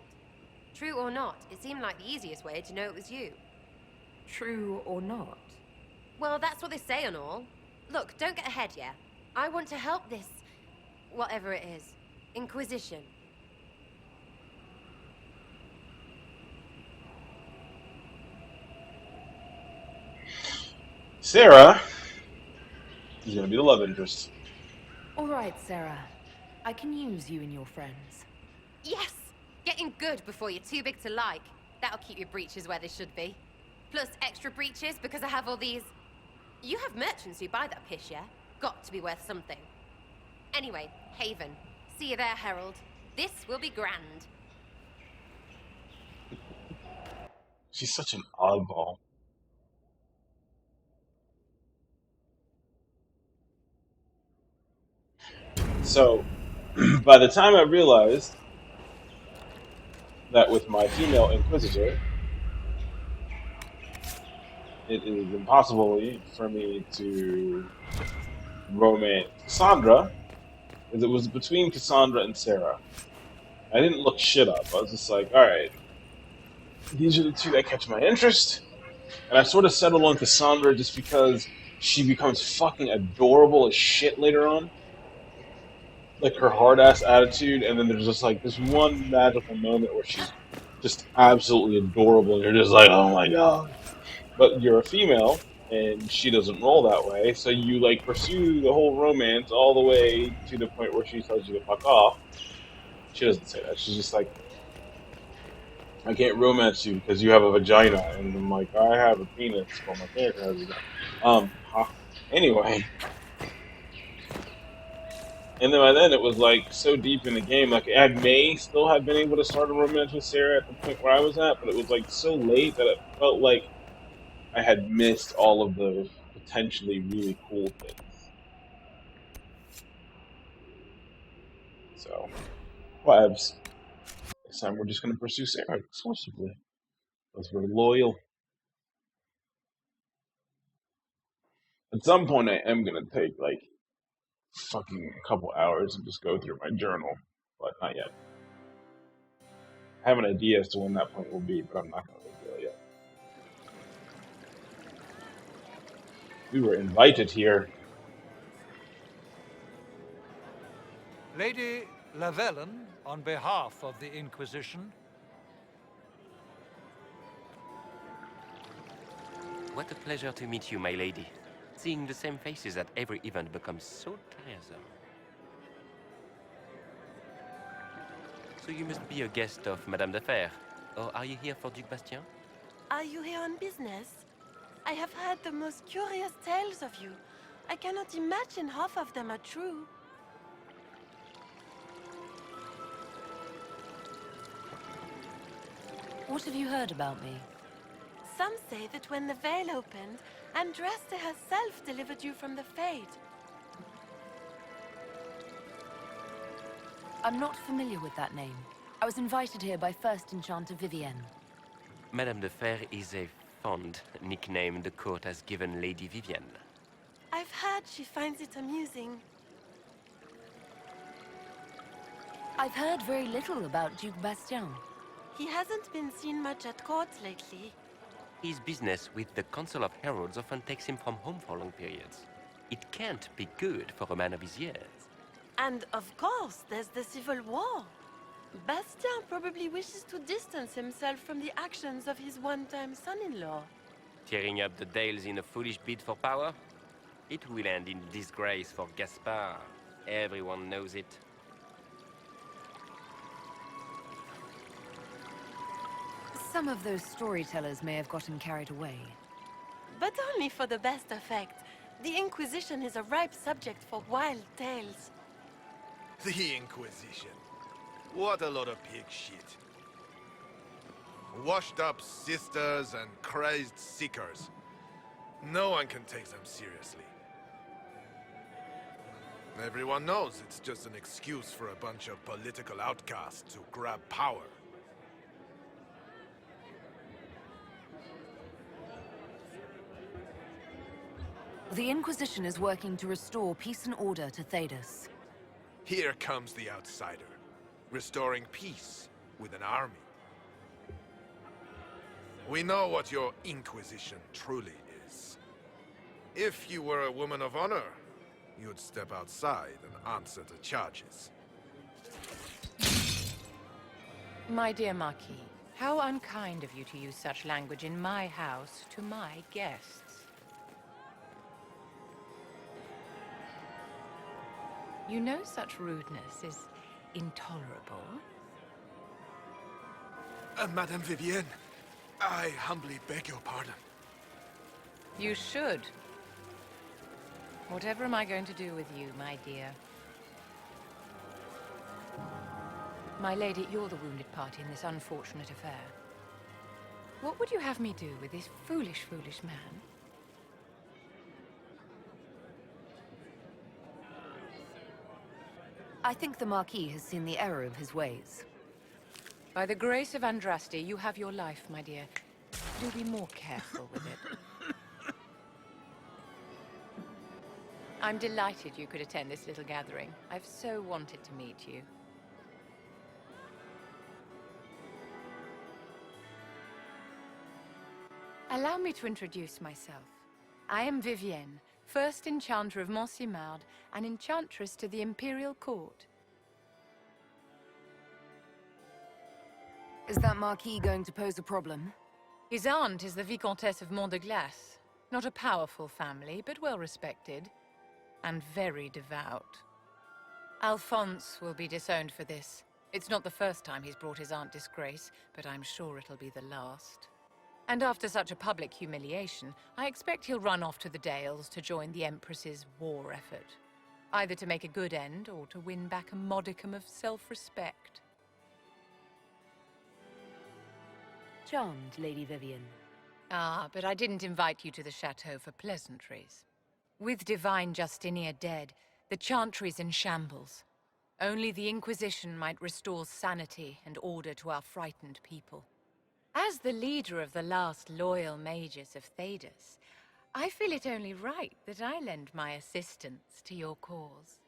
True or not, it seemed like the easiest way to know it was you. True or not? Well, that's what they say and all. Look, don't get ahead, yeah? I want to help this... whatever it is. Inquisition. Sarah is going to be the love interest. All right, Sarah. I can use you and your friends. Yes! Getting good before you're too big to like. That'll keep your breeches where they should be. Plus extra breeches because I have all these... You have merchants who buy that piss, yeah? Got to be worth something. Anyway, Haven. See you there, Herald. This will be grand. She's such an oddball. So, by the time I realized that with my female Inquisitor, it is impossible for me to romance Cassandra, because it was between Cassandra and Sarah. I didn't look shit up. I was just like, alright, these are the 2 that catch my interest. And I sort of settled on Cassandra just because she becomes fucking adorable as shit later on. Like her hard-ass attitude, and then there's just like this one magical moment where she's just absolutely adorable, and you're just like, oh my god. But you're a female, and she doesn't roll that way, so you like pursue the whole romance all the way to the point where she tells you to fuck off. She doesn't say that. She's just like, I can't romance you because you have a vagina, and I'm like, I have a penis. Well, my character has a vagina. Anyway. And then by then it was like so deep in the game, like I may still have been able to start a romance with Sarah at the point where I was at, but it was like so late that it felt like I had missed all of the potentially really cool things. So, vibes. This time we're just gonna pursue Sarah exclusively. Because we're loyal. At some point I am gonna take like fucking a couple hours and just go through my journal, but not yet. I have an idea as to when that point will be, but I'm not going to reveal yet. We were invited here. Lady Lavellen, on behalf of the Inquisition. What a pleasure to meet you, my lady. Seeing the same faces at every event becomes so tiresome. So you must be a guest of Madame de Fer. Or are you here for Duc Bastien? Are you here on business? I have heard the most curious tales of you. I cannot imagine half of them are true. What have you heard about me? Some say that when the veil opened, Andraste herself delivered you from the Fade. I'm not familiar with that name. I was invited here by First Enchanter Vivienne. Madame de Fer is a fond nickname the court has given Lady Vivienne. I've heard she finds it amusing. I've heard very little about Duc Bastien. He hasn't been seen much at court lately. His business with the Council of Heralds often takes him from home for long periods. It can't be good for a man of his years. And of course, there's the civil war. Bastien probably wishes to distance himself from the actions of his one-time son-in-law. Tearing up the Dales in a foolish bid for power? It will end in disgrace for Gaspard. Everyone knows it. Some of those storytellers may have gotten carried away. But only for the best effect. The Inquisition is a ripe subject for wild tales. The Inquisition. What a lot of pig shit. Washed-up sisters and crazed seekers. No one can take them seriously. Everyone knows it's just an excuse for a bunch of political outcasts to grab power. The Inquisition is working to restore peace and order to Thedas. Here comes the outsider, restoring peace with an army. We know what your Inquisition truly is. If you were a woman of honor, you'd step outside and answer the charges. My dear Marquis, how unkind of you to use such language in my house to my guests. You know such rudeness is intolerable. Madame Vivienne, I humbly beg your pardon. You should. Whatever am I going to do with you, my dear? My lady, you're the wounded party in this unfortunate affair. What would you have me do with this foolish, foolish man? I think the Marquis has seen the error of his ways. By the grace of Andraste, you have your life, my dear. Do be more careful with it. I'm delighted you could attend this little gathering. I've so wanted to meet you. Allow me to introduce myself. I am Vivienne, First Enchanter of Montsimard, and Enchantress to the Imperial Court. Is that Marquis going to pose a problem? His aunt is the Vicomtesse of Mont de Glace. Not a powerful family, but well respected. And very devout. Alphonse will be disowned for this. It's not the first time he's brought his aunt disgrace, but I'm sure it'll be the last. And after such a public humiliation, I expect he'll run off to the Dales to join the Empress's war effort. Either to make a good end, or to win back a modicum of self-respect. Charmed, Lady Vivienne. Ah, but I didn't invite you to the chateau for pleasantries. With Divine Justinia dead, the Chantry's in shambles. Only the Inquisition might restore sanity and order to our frightened people. As the leader of the last loyal mages of Thedas, I feel it only right that I lend my assistance to your cause.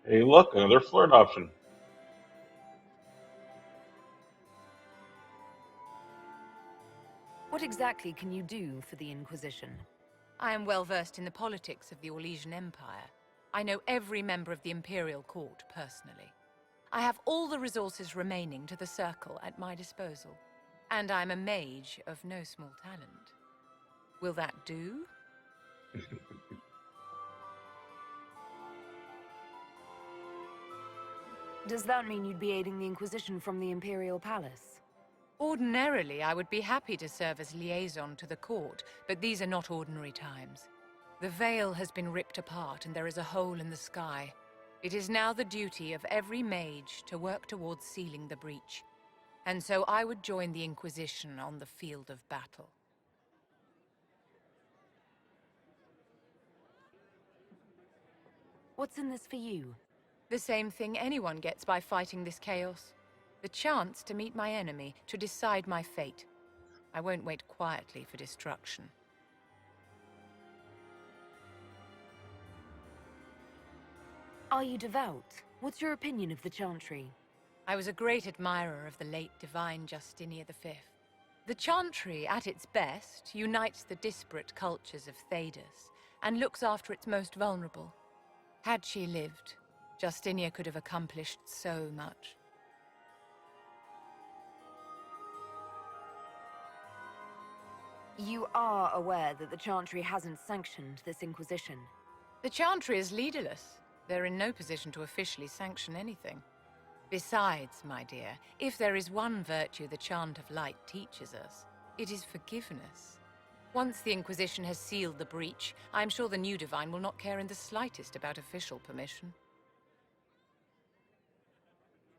Hey, look, another flirt option. What exactly can you do for the Inquisition? I am well versed in the politics of the Orlesian Empire. I know every member of the Imperial Court personally. I have all the resources remaining to the Circle at my disposal. And I'm a mage of no small talent. Will that do? Does that mean you'd be aiding the Inquisition from the Imperial Palace? Ordinarily, I would be happy to serve as liaison to the court, but these are not ordinary times. The veil has been ripped apart and there is a hole in the sky. It is now the duty of every mage to work towards sealing the breach. And so I would join the Inquisition on the field of battle. What's in this for you? The same thing anyone gets by fighting this chaos. The chance to meet my enemy, to decide my fate. I won't wait quietly for destruction. Are you devout? What's your opinion of the Chantry? I was a great admirer of the late divine Justinian V. The Chantry, at its best, unites the disparate cultures of Thedas and looks after its most vulnerable. Had she lived, Justinia could have accomplished so much. You are aware that the Chantry hasn't sanctioned this Inquisition? The Chantry is leaderless. They're in no position to officially sanction anything. Besides, my dear, if there is one virtue the Chant of Light teaches us, it is forgiveness. Once the Inquisition has sealed the breach, I'm sure the new Divine will not care in the slightest about official permission.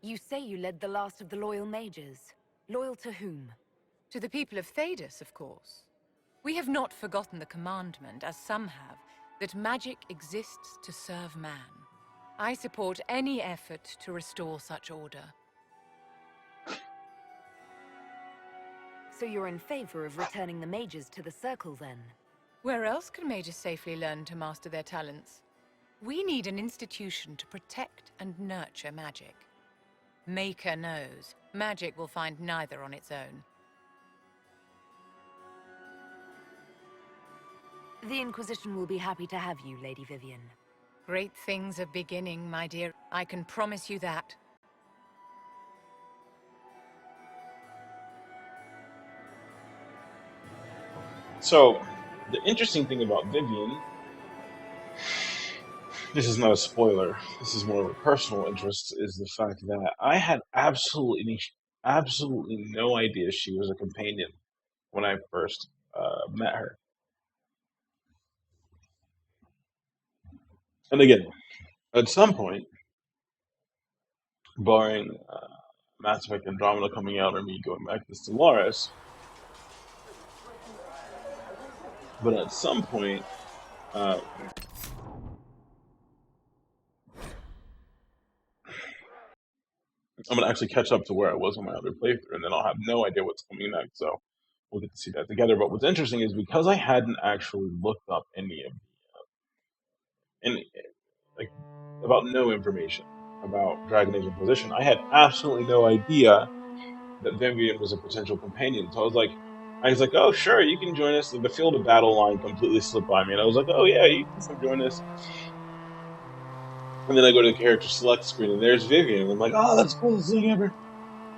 You say you led the last of the loyal mages. Loyal to whom? To the people of Thedas, of course. We have not forgotten the commandment, as some have, that magic exists to serve man. I support any effort to restore such order. So you're in favor of returning the mages to the Circle, then? Where else can mages safely learn to master their talents? We need an institution to protect and nurture magic. Maker knows, magic will find neither on its own. The Inquisition will be happy to have you, Lady Vivian. Great things are beginning, my dear. I can promise you that. So, the interesting thing about Vivian, this is not a spoiler, this is more of a personal interest, is the fact that I had absolutely no idea she was a companion when I first met her. And again, at some point, barring Mass Effect Andromeda coming out or me going back to Stellaris, but at some point, I'm going to actually catch up to where I was on my other playthrough, and then I'll have no idea what's coming next, so we'll get to see that together. But what's interesting is because I hadn't actually looked up about no information about Dragon Age Inquisition, I had absolutely no idea that Vivian was a potential companion. So I was like, oh sure, you can join us. The field of battle line completely slipped by me, and I was like, oh yeah, you can come join us. And then I go to the character select screen, and there's Vivian, and I'm like, oh, that's the coolest thing ever.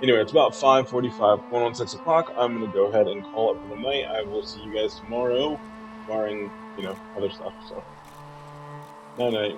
Anyway, it's about 5:45, going on 6 o'clock. I'm gonna go ahead and call it for the night. I will see you guys tomorrow, barring other stuff. So, night night.